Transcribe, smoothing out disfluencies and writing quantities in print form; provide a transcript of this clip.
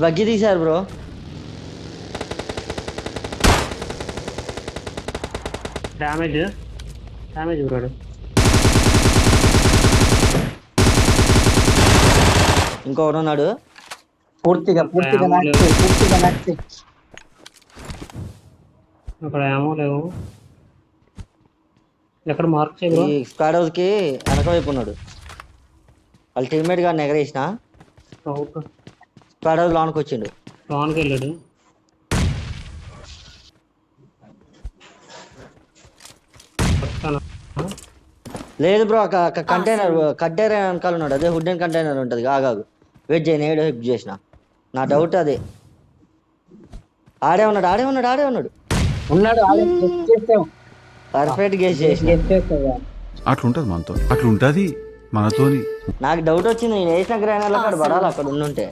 Buggy తీశారు bro. Damage bro. ఇంకొకడు ఉన్నాడు. పూర్తిగా నచ్చి అక్కడ ఏమో లేవు. ఎక్కడ మార్క్ చేయ బ్రో? ఈ స్క్వాడ్ హౌస్ కి వెనక వైపు ఉన్నాడు. వాళ్ళ టీమ్మేట్ గారిని ఎగరేసిన స్క్వాడ్ హౌస్ లోనికి వచ్చిండు. లోనికి వెళ్ళాడు. లేదు బ్రో, కంటైనర్ వెనకాల ఉన్నాడు. అదే వుడెన్ కంటైనర్ ఉంటుంది. ఆగాగు, వెయిట్ చేయి, నేను హెల్ప్ చేసిన. నా డౌట్ అదే. ఆడే ఉన్నాడు. పర్ఫెక్ట్ గెస్ చేసిన. అట్లుంటది మనతోని. నాకు డౌట్ వచ్చింది, నేను వేసిన గ్రైనర్లో అక్కడ పడాలి, అక్కడ ఉండుంటే.